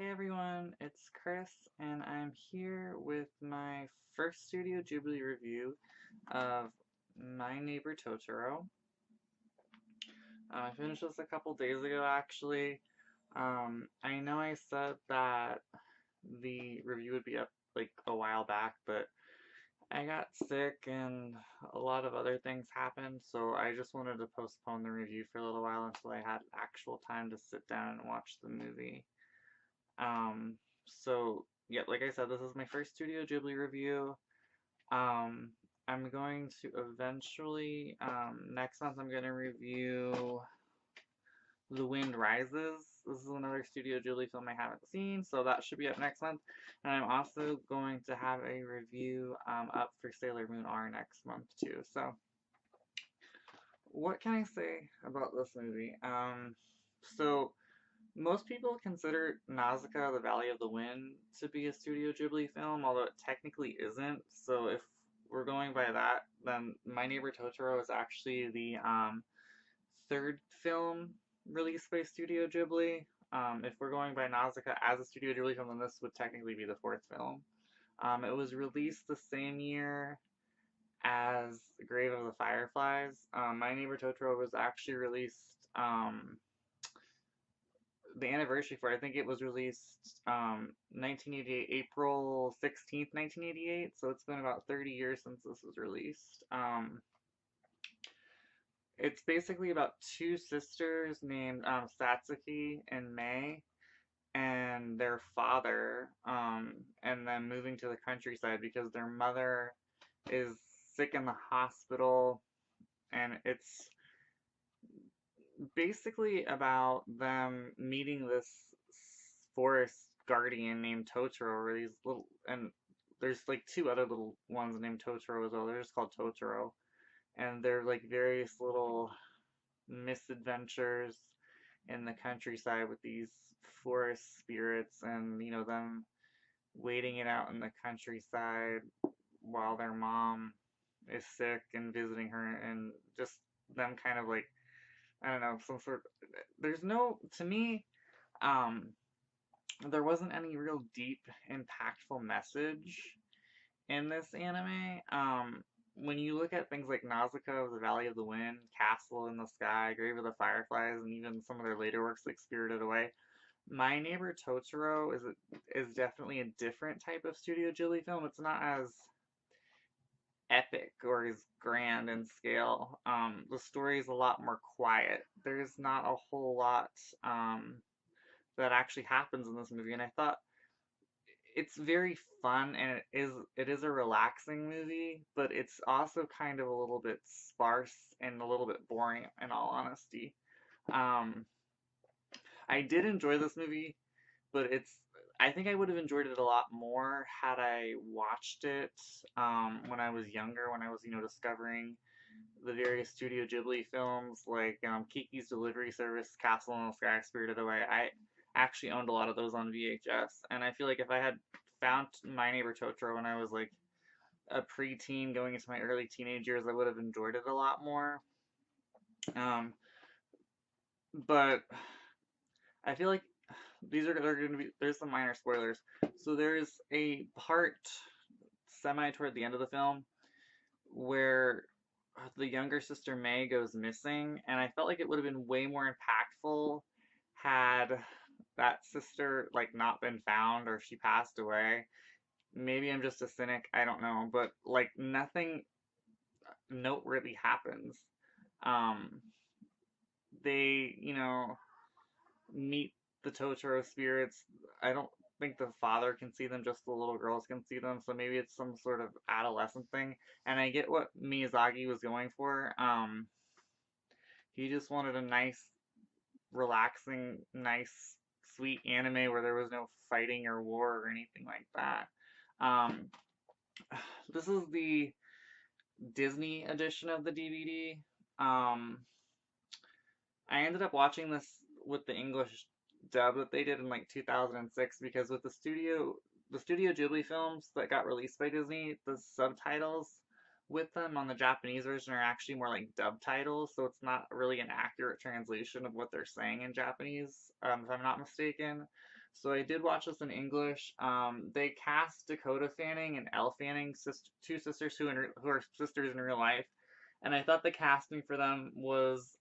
Hey everyone, it's Chris, and I'm here with my first Studio Ghibli review of My Neighbor Totoro. I finished this a couple days ago, actually. I know I said that the review would be up like a while back, but I got sick and a lot of other things happened, so I just wanted to postpone the review for a little while until I had actual time to sit down and watch the movie. Um, so yeah, like I said, this is my first Studio Ghibli review. Um, I'm going to eventually, next month I'm going to review The Wind Rises. This is another Studio Ghibli film I haven't seen, so that should be up next month. And I'm also going to have a review up for Sailor Moon R next month too. So what can I say about this movie? So most people consider Nausicaa: The Valley of the Wind to be a Studio Ghibli film, although it technically isn't. So if we're going by that, then My Neighbor Totoro is actually the third film released by Studio Ghibli. If we're going by Nausicaa as a Studio Ghibli film, then this would technically be the fourth film. It was released the same year as Grave of the Fireflies. My Neighbor Totoro was actually released the anniversary for it, I think it was released 1988, April 16th, 1988. So it's been about 30 years since this was released. It's basically about two sisters named Satsuki and Mei and their father, and then moving to the countryside because their mother is sick in the hospital, and it's basically about them meeting this forest guardian named Totoro, or these little, and there's like two other little ones named Totoro as well. They're just called Totoro, and they're like various little misadventures in the countryside with these forest spirits, and them waiting it out in the countryside while their mom is sick and visiting her, and just them kind of like, I don't know, some sort. There's no, to me, um, there wasn't any real deep, impactful message in this anime. When you look at things like Nausicaa, The Valley of the Wind, Castle in the Sky, Grave of the Fireflies, and even some of their later works like Spirited Away, My Neighbor Totoro is definitely a different type of Studio Ghibli film. It's not as epic or as grand in scale. The story is a lot more quiet. There's not a whole lot that actually happens in this movie, and I thought it's very fun, and it is a relaxing movie, but it's also kind of a little bit sparse and a little bit boring, in all honesty. Um, I did enjoy this movie, but I think I would have enjoyed it a lot more had I watched it when I was younger, when I was discovering the various Studio Ghibli films like Kiki's Delivery Service, Castle in the Sky, Spirited Away. I actually owned a lot of those on VHS, and I feel like if I had found My Neighbor Totoro when I was like a preteen going into my early teenage years, I would have enjoyed it a lot more. Um, but I feel like they're going to be, there's some minor spoilers. So there's a part semi toward the end of the film where the younger sister May goes missing, and I felt like it would have been way more impactful had that sister like not been found or she passed away. Maybe I'm just a cynic, I don't know, but like nothing noteworthy happens. Um, they, meet the Totoro spirits. I don't think the father can see them, just the little girls can see them, so maybe it's some sort of adolescent thing. And I get what Miyazaki was going for. He just wanted a nice, relaxing, nice, sweet anime where there was no fighting or war or anything like that. Um, this is the Disney edition of the DVD. Um, I ended up watching this with the English dub that they did in like 2006 because with the Studio Ghibli films that got released by Disney, the subtitles with them on the Japanese version are actually more like dub titles, so it's not really an accurate translation of what they're saying in Japanese, if I'm not mistaken. So I did watch this in English. They cast Dakota Fanning and Elle Fanning, two sisters who are sisters in real life, and I thought the casting for them was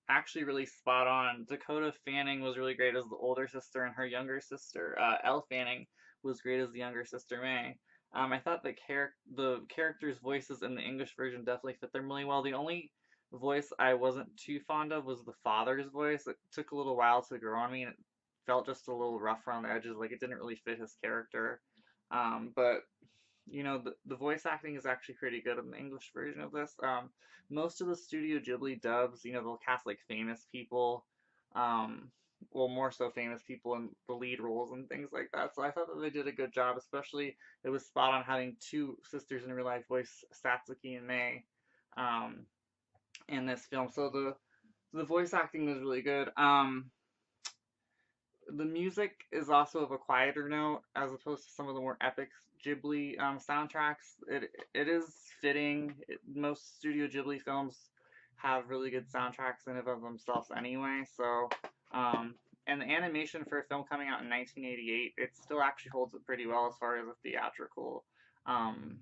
actually really spot on. Dakota Fanning was really great as the older sister, and her younger sister, Elle Fanning, was great as the younger sister May. I thought the characters' voices in the English version definitely fit them really well. The only voice I wasn't too fond of was the father's voice. It took a little while to grow on me, and it felt just a little rough around the edges. Like it didn't really fit his character. But the voice acting is actually pretty good in the English version of this. Most of the Studio Ghibli dubs, they'll cast like famous people, um, well, more so famous people in the lead roles and things like that. So I thought that they did a good job, especially it was spot on having two sisters in real life voice Satsuki and Mei um, in this film. So the voice acting was really good. The music is also of a quieter note as opposed to some of the more epic Ghibli soundtracks. It is fitting. Most Studio Ghibli films have really good soundtracks in and of themselves anyway. So, and the animation for a film coming out in 1988, it still actually holds up pretty well as far as a theatrical um,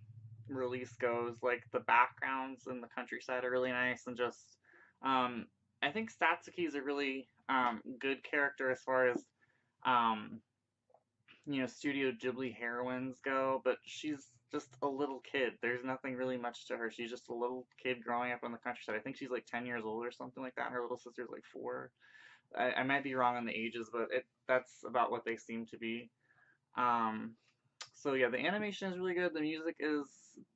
release goes. Like the backgrounds in the countryside are really nice, and just um, I think Satsuki is a really good character as far as um, Studio Ghibli heroines go, but she's just a little kid. There's nothing really much to her. She's just a little kid growing up in the countryside. I think she's like 10 years old or something like that. And her little sister's like 4. I might be wrong on the ages, but that's about what they seem to be. Um, so yeah, the animation is really good. The music is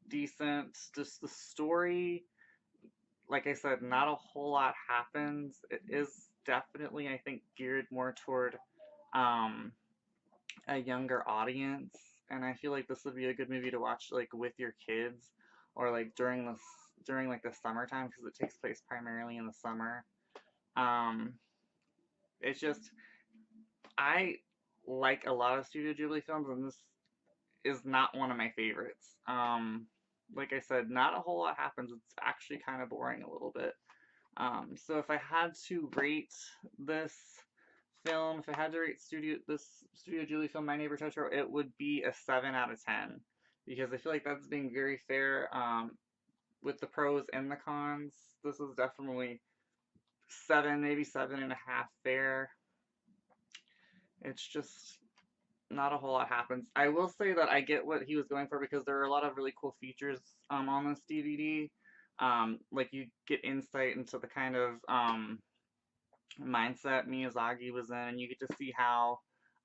decent. Just the story, like I said, not a whole lot happens. It is definitely, I think, geared more toward um, a younger audience, and I feel like this would be a good movie to watch like with your kids or like during like the summertime because it takes place primarily in the summer. Um, it's just I like a lot of Studio Ghibli films, and this is not one of my favorites. Like I said, not a whole lot happens. It's actually kind of boring a little bit. So if I had to rate this film, if I had to rate Studio Ghibli film, My Neighbor Totoro, it would be a 7 out of 10 because I feel like that's being very fair with the pros and the cons. This is definitely 7, maybe 7.5 fair. It's just not a whole lot happens. I will say that I get what he was going for because there are a lot of really cool features on this DVD. Like you get insight into the kind of mindset Miyazaki was in, and you get to see how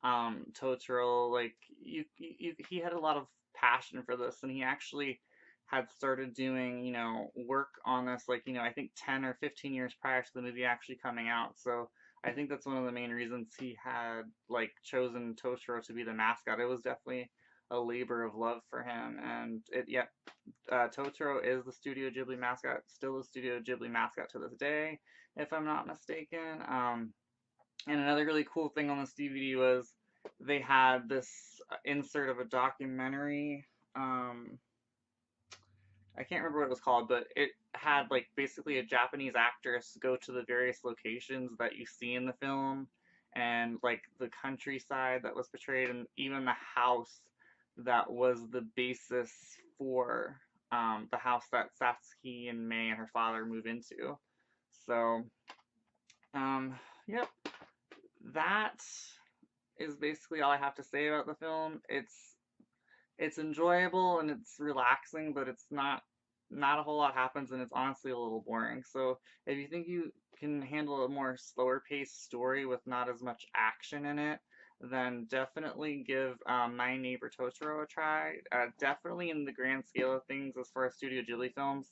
Totoro, like he had a lot of passion for this, and he actually had started doing work on this like I think 10 or 15 years prior to the movie actually coming out. So I think that's one of the main reasons he had like chosen Totoro to be the mascot. It was definitely a labor of love for him, and Totoro is the Studio Ghibli mascot, still the Studio Ghibli mascot to this day, if I'm not mistaken. And another really cool thing on this DVD was they had this insert of a documentary. I can't remember what it was called, but it had like basically a Japanese actress go to the various locations that you see in the film, and like the countryside that was portrayed, and even the house that was the basis for the house that Satsuki and Mei and her father move into. So, um, yep, that is basically all I have to say about the film. It's enjoyable and it's relaxing, but it's not a whole lot happens, and it's honestly a little boring. So if you think you can handle a more slower paced story with not as much action in it, then definitely give My Neighbor Totoro a try. Definitely in the grand scale of things, as far as Studio Ghibli films,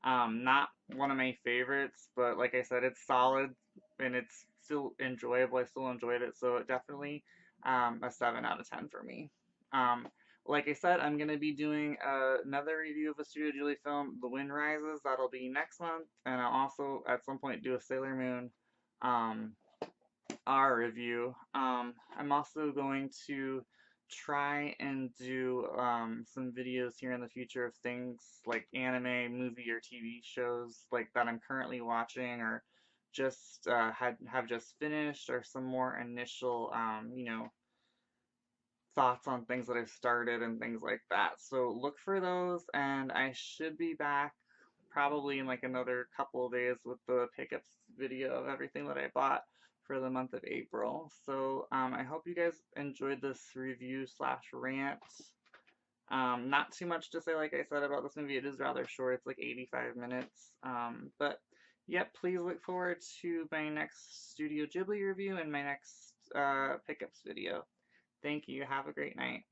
not one of my favorites, but like I said, it's solid and it's still enjoyable. I still enjoyed it, so it definitely a 7 out of 10 for me. Um, like I said, I'm going to be doing another review of a Studio Ghibli film, The Wind Rises. That'll be next month. And I'll also, at some point, do a Sailor Moon um, R review. I'm also going to try and do some videos here in the future of things like anime, movie, or TV shows like that I'm currently watching, or just have just finished, or some more initial thoughts on things that I've started and things like that. So look for those, and I should be back probably in like another couple of days with the pickups video of everything that I bought for the month of April. So I hope you guys enjoyed this review slash rant. Not too much to say, like I said, about this movie. It is rather short. It's like 85 minutes. But yep, please look forward to my next Studio Ghibli review and my next pickups video. Thank you. Have a great night.